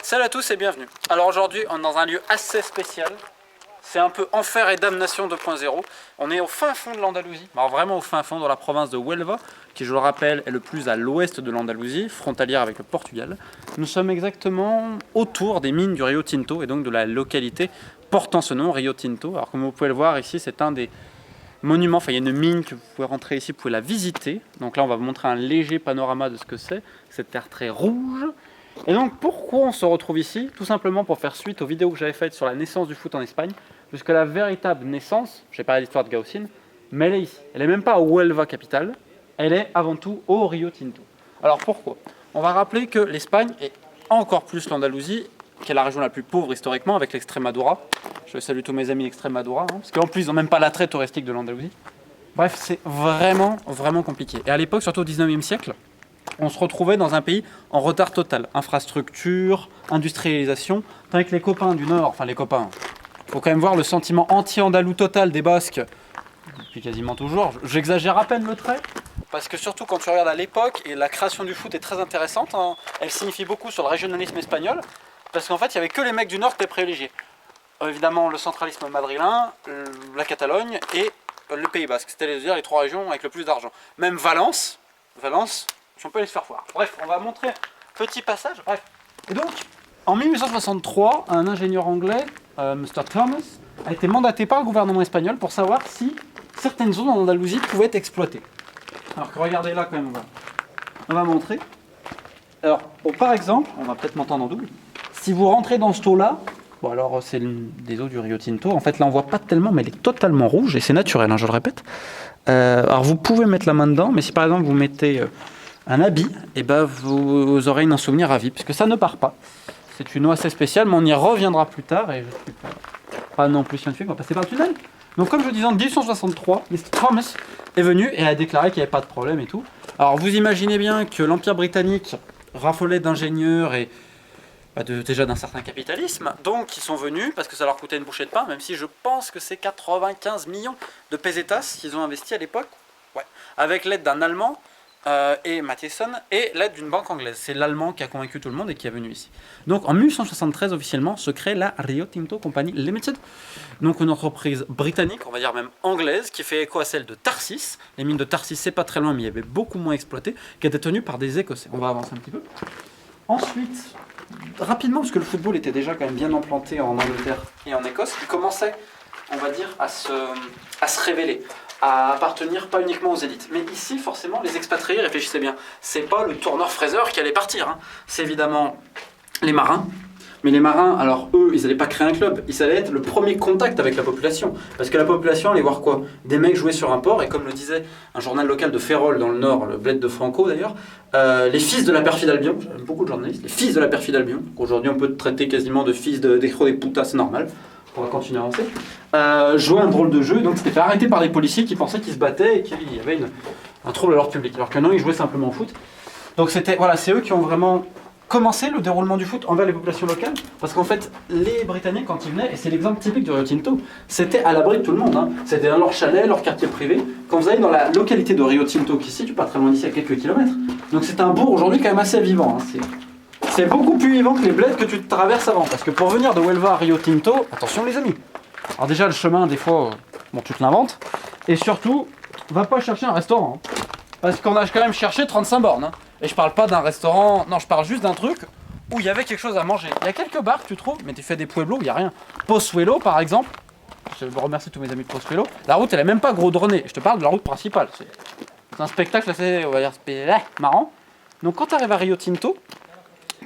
Salut à tous et bienvenue. Alors aujourd'hui on est dans un lieu assez spécial. C'est un peu enfer et damnation 2.0. On est au fin fond de l'Andalousie, alors vraiment au fin fond dans la province de Huelva, qui je le rappelle est le plus à l'ouest de l'Andalousie, frontalière avec le Portugal. Nous sommes exactement autour des mines du Rio Tinto et donc de la localité portant ce nom, Rio Tinto. Alors comme vous pouvez le voir ici, c'est un des monuments, enfin il y a une mine que vous pouvez rentrer ici, vous pouvez la visiter. Donc là on va vous montrer un léger panorama de ce que c'est, cette terre très rouge. Et donc pourquoi on se retrouve ici? Tout simplement pour faire suite aux vidéos que j'avais faites sur la naissance du foot en Espagne, puisque la véritable naissance, j'ai parlé de l'histoire de Gaucín, mais elle est ici. Elle n'est même pas à Huelva capitale, elle est avant tout au Rio Tinto. Alors pourquoi? On va rappeler que l'Espagne est encore plus l'Andalousie, qui est la région la plus pauvre historiquement, avec l'Extremadura. Je salue tous mes amis d'Extremadura, parce qu'en plus ils n'ont même pas l'attrait touristique de l'Andalousie. Bref, c'est vraiment compliqué. Et à l'époque, surtout au 19e siècle, on se retrouvait dans un pays en retard total. Infrastructure, industrialisation. Tandis que les copains du Nord, enfin les copains, il faut quand même voir le sentiment anti-andalou total des Basques, depuis quasiment toujours. J'exagère à peine le trait, parce que surtout quand tu regardes à l'époque, et la création du foot est très intéressante, hein, elle signifie beaucoup sur le régionalisme espagnol, parce qu'en fait il n'y avait que les mecs du Nord qui étaient privilégiés. Évidemment le centralisme madrilène, la Catalogne et le Pays Basque. C'était les trois régions avec le plus d'argent. Même Valence, si on peut aller se faire voir. Bref, on va montrer un petit passage. Bref. Et donc, en 1863, un ingénieur anglais, Mr. Thomas, a été mandaté par le gouvernement espagnol pour savoir si certaines zones en Andalousie pouvaient être exploitées. Alors que regardez là quand même, on va montrer. Alors, bon, par exemple, on va peut-être m'entendre en double. Si vous rentrez dans ce taux-là, bon alors c'est des eaux du Rio Tinto. En fait là on voit pas tellement, mais elle est totalement rouge et c'est naturel, hein, je le répète. Alors vous pouvez mettre la main dedans, mais si par exemple vous mettez un habit, et ben vous aurez un souvenir à vie, puisque ça ne part pas. C'est une eau assez spéciale, mais on y reviendra plus tard, et je ne suis pas non plus scientifique, on va passer par le tunnel. Donc comme je disais, en 1863, Mr. Thomas est venu et a déclaré qu'il n'y avait pas de problème et tout. Alors vous imaginez bien que l'Empire britannique raffolait d'ingénieurs et déjà d'un certain capitalisme, donc ils sont venus parce que ça leur coûtait une bouchée de pain, même si je pense que c'est 95 millions de pesetas qu'ils ont investi à l'époque, ouais, avec l'aide d'un Allemand, et Matheson, et l'aide d'une banque anglaise. C'est l'Allemand qui a convaincu tout le monde et qui est venu ici. Donc en 1873 officiellement se crée la Rio Tinto Company Limited, donc une entreprise britannique, on va dire même anglaise, qui fait écho à celle de Tarsis. Les mines de Tarsis c'est pas très loin, mais il y avait beaucoup moins exploité, qui était tenue par des Écossais. On va avancer un petit peu. Ensuite, rapidement, parce que le football était déjà quand même bien implanté en Angleterre et en Écosse, il commençait, on va dire, à se révéler, à appartenir pas uniquement aux élites. Mais ici, forcément, les expatriés, réfléchissez bien, c'est pas le tourneur fraiseur qui allait partir, hein. C'est évidemment les marins. Mais les marins, alors eux, ils n'allaient pas créer un club, ils allaient être le premier contact avec la population. Parce que la population allait voir quoi? Des mecs jouer sur un port, et comme le disait un journal local de Ferrol dans le Nord, le bled de Franco d'ailleurs, les fils de la perfide Albion, j'aime beaucoup de journalistes, les fils de la perfide Albion, qu'aujourd'hui on peut traiter quasiment de fils d'écro des putas, c'est normal, on va continuer à avancer, jouaient un drôle de jeu, donc c'était fait arrêter par des policiers qui pensaient qu'ils se battaient et qu'il y avait un trouble à l'ordre public, alors que non, ils jouaient simplement au foot. Donc voilà, c'est eux qui ont vraiment commencer le déroulement du foot envers les populations locales, parce qu'en fait les Britanniques quand ils venaient, et c'est l'exemple typique du Rio Tinto, c'était à l'abri de tout le monde, hein. C'était dans leur chalet, leur quartier privé. Quand vous allez dans la localité de Rio Tinto qui se situe pas très loin d'ici à quelques kilomètres, donc c'est un bourg aujourd'hui quand même assez vivant, hein. C'est beaucoup plus vivant que les bleds que tu traverses avant, parce que pour venir de Huelva à Rio Tinto, attention les amis, alors déjà le chemin des fois, bon tu te l'inventes, et surtout va pas chercher un restaurant, hein. Parce qu'on a quand même cherché 35 bornes, hein. Et je parle pas d'un restaurant, non, je parle juste d'un truc où il y avait quelque chose à manger. Il y a quelques bars que tu trouves, mais tu fais des pueblos où il n'y a rien. Pozuelo, par exemple, je remercie tous mes amis de Pozuelo, la route elle est même pas goudronnée, je te parle de la route principale. C'est un spectacle assez, on va dire, marrant. Donc quand tu arrives à Rio Tinto,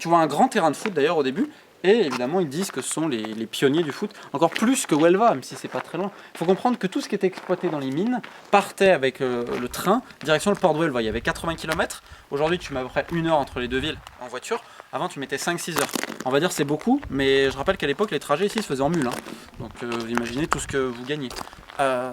tu vois un grand terrain de foot d'ailleurs au début, et évidemment ils disent que ce sont les pionniers du foot, encore plus que Huelva, même si c'est pas très loin. Il faut comprendre que tout ce qui était exploité dans les mines partait avec le train direction le port de Huelva. Il y avait 80 km, aujourd'hui tu mets à peu près 1 heure entre les deux villes en voiture, avant tu mettais 5-6 heures. On va dire c'est beaucoup, mais je rappelle qu'à l'époque les trajets ici se faisaient en mule, hein. Donc vous imaginez tout ce que vous gagnez.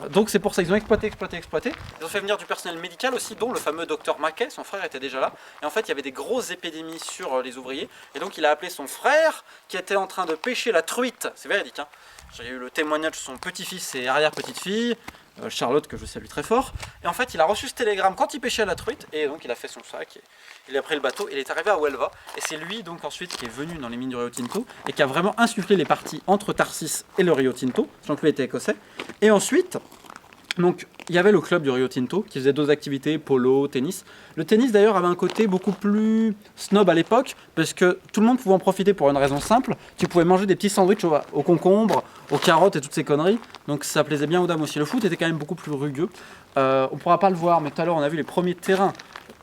Donc c'est pour ça qu'ils ont exploité. Ils ont fait venir du personnel médical aussi, dont le fameux docteur Mackay, son frère était déjà là. Et en fait il y avait des grosses épidémies sur les ouvriers, et donc il a appelé son frère qui était en train de pêcher la truite, c'est véridique, hein. J'ai eu le témoignage de son petit-fils et arrière-petite-fille, Charlotte, que je salue très fort. Et en fait, il a reçu ce télégramme quand il pêchait à la truite, et donc il a fait son sac, et il a pris le bateau, et il est arrivé à Huelva. Et c'est lui, donc ensuite, qui est venu dans les mines du Rio Tinto, et qui a vraiment insufflé les parties entre Tarsis et le Rio Tinto, sachant que lui était écossais. Et ensuite, donc, il y avait le club du Rio Tinto qui faisait d'autres activités, polo, tennis. Le tennis d'ailleurs avait un côté beaucoup plus snob à l'époque parce que tout le monde pouvait en profiter pour une raison simple. Tu pouvais manger des petits sandwichs aux concombres, aux carottes et toutes ces conneries. Donc ça plaisait bien aux dames aussi. Le foot était quand même beaucoup plus rugueux. On ne pourra pas le voir, mais tout à l'heure on a vu les premiers terrains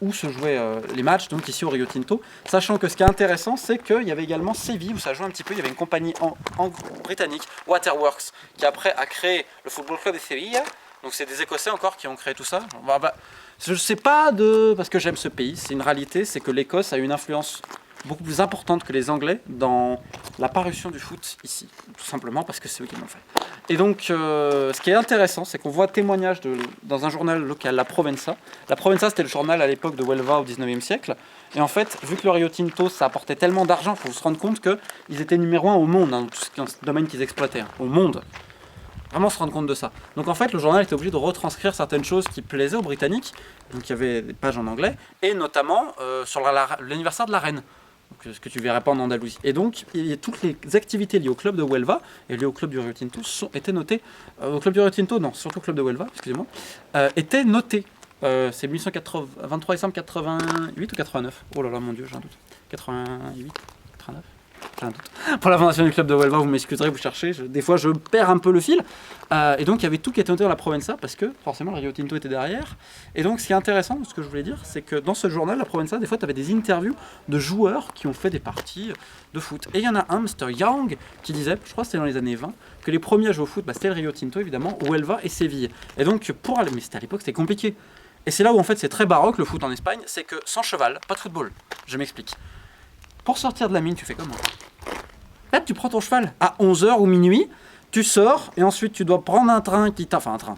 où se jouaient les matchs, donc ici au Rio Tinto. Sachant que ce qui est intéressant, c'est qu'il y avait également Séville où ça jouait un petit peu. Il y avait une compagnie en britannique, Waterworks, qui après a créé le Football Club de Séville. Donc c'est des Écossais encore qui ont créé tout ça. Je ne sais pas parce que j'aime ce pays, c'est une réalité, c'est que l'Écosse a une influence beaucoup plus importante que les Anglais dans la parution du foot ici, tout simplement parce que c'est eux qui l'ont fait. Et donc ce qui est intéressant, c'est qu'on voit témoignage dans un journal local, La Provenza. La Provenza, c'était le journal à l'époque de Huelva au 19e siècle. Et en fait, vu que le Rio Tinto, ça apportait tellement d'argent, il faut se rendre compte qu'ils étaient numéro 1 au monde, dans tout ce domaine qu'ils exploitaient, au monde. Vraiment se rendre compte de ça. Donc en fait, le journal était obligé de retranscrire certaines choses qui plaisaient aux Britanniques. Donc il y avait des pages en anglais, et notamment sur l'anniversaire de la reine. Donc, ce que tu verrais pas en Andalousie. Et donc, toutes les activités liées au club de Huelva et liées au club du Rio Tinto étaient notées. Au club du Rio Tinto, non, surtout au club de Huelva, excusez-moi, étaient notées. C'est 23 décembre 88 ou 89. Oh là là, mon Dieu, j'ai un doute. 88, 89. J'ai un doute. Pour la fondation du club de Huelva, vous m'excuserez, vous cherchez, des fois je perds un peu le fil. Et donc il y avait tout qui était noté dans la Provenza parce que forcément le Rio Tinto était derrière. Et donc ce qui est intéressant, ce que je voulais dire, c'est que dans ce journal, la Provenza, des fois tu avais des interviews de joueurs qui ont fait des parties de foot. Et il y en a un, Mr. Young, qui disait, je crois que c'était dans les années 20, que les premiers à jouer au foot, c'était le Rio Tinto évidemment, Huelva et Séville. Et donc pour aller, mais c'était à l'époque, c'était compliqué. Et c'est là où en fait c'est très baroque le foot en Espagne, c'est que sans cheval, pas de football. Je m'explique. Pour sortir de la mine, tu fais comment ? Là, tu prends ton cheval à 11h ou minuit, tu sors et ensuite tu dois prendre un train un train,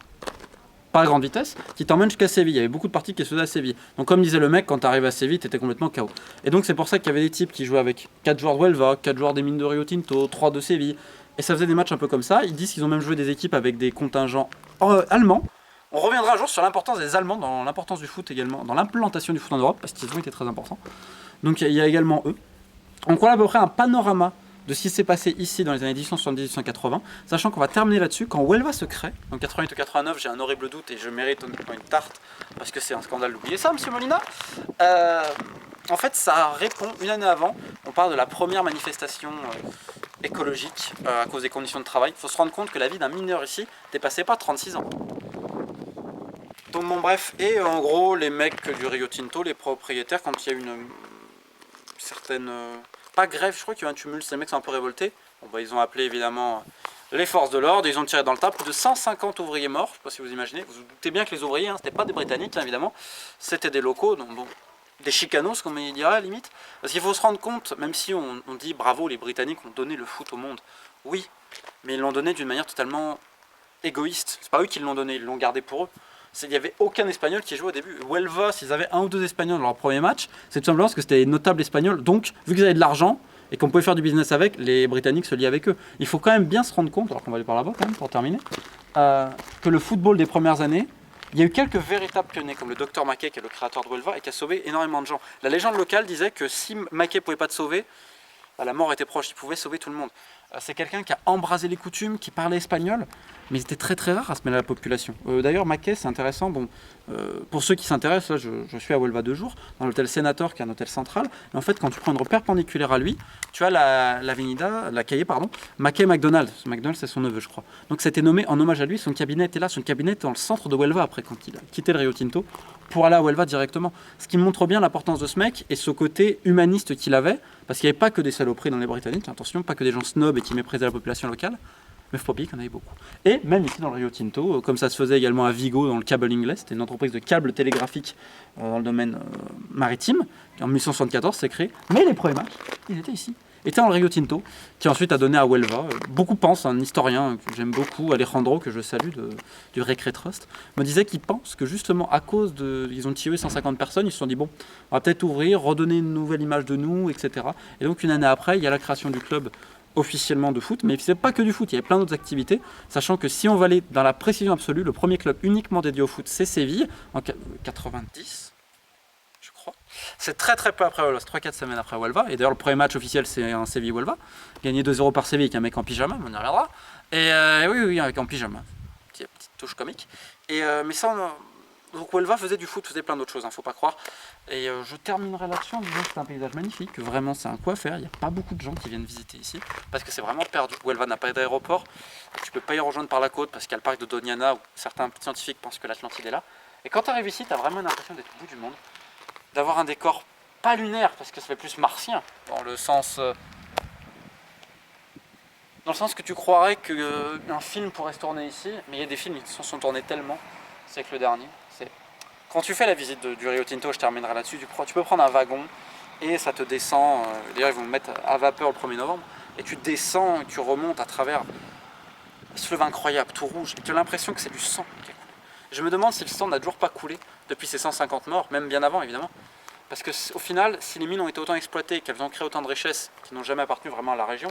pas à grande vitesse, qui t'emmène jusqu'à Séville. Il y avait beaucoup de parties qui se faisaient à Séville. Donc comme disait le mec, quand tu arrives à Séville, t'étais complètement KO. Et donc c'est pour ça qu'il y avait des types qui jouaient avec 4 joueurs de Huelva, 4 joueurs des mines de Rio Tinto, 3 de Séville. Et ça faisait des matchs un peu comme ça. Ils disent qu'ils ont même joué des équipes avec des contingents allemands. On reviendra un jour sur l'importance des Allemands, dans l'importance du foot également, dans l'implantation du foot en Europe, parce qu'ils ont été très importants. Donc il y a également eux. Donc on a à peu près un panorama de ce qui s'est passé ici dans les années 1870-1880, sachant qu'on va terminer là-dessus quand Huelva se crée. En 88 ou 89, j'ai un horrible doute et je mérite honnêtement une tarte, parce que c'est un scandale d'oublier ça, monsieur Molina. En fait, ça répond, une année avant, on parle de la première manifestation écologique à cause des conditions de travail. Il faut se rendre compte que la vie d'un mineur ici dépassait pas 36 ans. Donc bon bref, et en gros, les mecs du Rio Tinto, les propriétaires, quand il y a une certaine... pas grève, je crois qu'il y a eu un tumulte, les mecs sont un peu révoltés. Bon, ils ont appelé évidemment les forces de l'ordre, ils ont tiré dans le tas, plus de 150 ouvriers morts, je ne sais pas si vous imaginez. Vous vous doutez bien que les ouvriers, c'était pas des Britanniques évidemment, c'était des locaux, donc bon, des chicanos comme il dirait à la limite. Parce qu'il faut se rendre compte, même si on dit bravo, les Britanniques ont donné le foot au monde, oui, mais ils l'ont donné d'une manière totalement égoïste. C'est pas eux qui l'ont donné, ils l'ont gardé pour eux. Il n'y avait aucun Espagnol qui jouait au début. Huelva, s'ils avaient un ou deux Espagnols dans leur premier match, c'est tout simplement parce que c'était des notables espagnols. Donc, vu qu'ils avaient de l'argent et qu'on pouvait faire du business avec, les Britanniques se liaient avec eux. Il faut quand même bien se rendre compte, alors qu'on va aller par là-bas quand même pour terminer, que le football des premières années, il y a eu quelques véritables pionniers, comme le Dr Mackay, qui est le créateur de Huelva et qui a sauvé énormément de gens. La légende locale disait que si Mackay ne pouvait pas te sauver, la mort était proche, il pouvait sauver tout le monde. C'est quelqu'un qui a embrasé les coutumes, qui parlait espagnol, mais c'était très très rare à se mêler à la population. D'ailleurs, Mackay, c'est intéressant, pour ceux qui s'intéressent, là je suis à Huelva 2 jours, dans l'hôtel Sénator, qui est un hôtel central, et en fait quand tu prends une route perpendiculaire à lui, tu as la cahier, Mackay McDonald. McDonald, c'est son neveu, je crois. Donc c'était nommé en hommage à lui, son cabinet était là, son cabinet était dans le centre de Huelva après, quand il a quitté le Rio Tinto, pour aller à Huelva directement. Ce qui montre bien l'importance de ce mec, et ce côté humaniste qu'il avait, parce qu'il n'y avait pas que des saloperies dans les Britanniques, attention, pas que des gens snobs et qui méprisaient la population locale, mais il faut pas oublier qu'il y en avait beaucoup. Et même ici dans le Rio Tinto, comme ça se faisait également à Vigo dans le câble anglais, c'était une entreprise de câbles télégraphiques dans le domaine maritime, qui en 1874 s'est créée, mais les premiers matchs, ils étaient ici. Étaient dans le Rio Tinto, qui ensuite a donné à Huelva. Beaucoup pensent, un historien que j'aime beaucoup, Alejandro, que je salue, du Recre Trust, me disait qu'il pense que justement à cause ils ont tiré 150 personnes, ils se sont dit bon, on va peut-être ouvrir, redonner une nouvelle image de nous, etc. Et donc une année après, il y a la création du club officiellement de foot, mais c'est pas que du foot, il y avait plein d'autres activités, sachant que si on va aller dans la précision absolue, le premier club uniquement dédié au foot, c'est Séville, en 90, je crois. C'est très très peu après Huelva, c'est 3-4 semaines après Huelva, et d'ailleurs le premier match officiel c'est un Séville-Huelva, gagné 2-0 par Séville avec un mec en pyjama, on y reviendra, et oui, avec en pyjama, petite touche comique, et mais ça, donc Huelva faisait du foot, faisait plein d'autres choses, faut pas croire. Et je terminerai là-dessus en disant que c'est un paysage magnifique, que vraiment c'est un quoi faire, il n'y a pas beaucoup de gens qui viennent visiter ici, parce que c'est vraiment perdu. Huelva n'a pas d'aéroport, tu peux pas y rejoindre par la côte, parce qu'il y a le parc de Doñana, où certains scientifiques pensent que l'Atlantide est là. Et quand tu arrives ici, tu as vraiment l'impression d'être au bout du monde, d'avoir un décor pas lunaire, parce que ça fait plus martien, dans le sens que tu croirais qu'un film pourrait se tourner ici, mais il y a des films qui se sont tournés tellement, c'est que le dernier, c'est... Quand tu fais la visite du Rio Tinto, je terminerai là-dessus, tu peux prendre un wagon et ça te descend, d'ailleurs ils vont me mettre à vapeur le 1er novembre, et tu descends et tu remontes à travers ce fleuve incroyable, tout rouge, et tu as l'impression que c'est du sang qui a coulé. Je me demande si le sang n'a toujours pas coulé depuis ces 150 morts, même bien avant évidemment, parce qu'au final, si les mines ont été autant exploitées et qu'elles ont créé autant de richesses qui n'ont jamais appartenu vraiment à la région,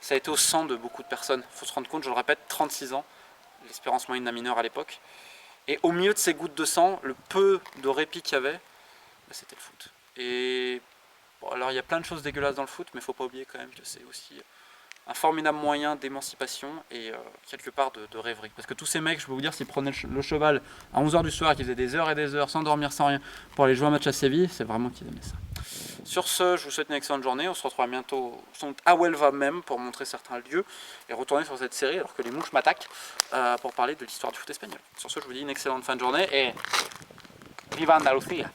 ça a été au sang de beaucoup de personnes. Il faut se rendre compte, je le répète, 36 ans, l'espérance moyenne d'un mineur à l'époque. Et au milieu de ces gouttes de sang, le peu de répit qu'il y avait, c'était le foot. Et bon, alors il y a plein de choses dégueulasses dans le foot, mais il ne faut pas oublier quand même que c'est aussi un formidable moyen d'émancipation et quelque part de rêverie. Parce que tous ces mecs, je peux vous dire, s'ils prenaient le cheval à 11h du soir, qu'ils faisaient des heures et des heures sans dormir, sans rien, pour aller jouer un match à Séville, c'est vraiment qu'ils aimaient ça. Sur ce, je vous souhaite une excellente journée. On se retrouvera bientôt à Huelva même pour montrer certains lieux et retourner sur cette série alors que les mouches m'attaquent pour parler de l'histoire du foot espagnol. Sur ce, je vous dis une excellente fin de journée et viva Andalucía!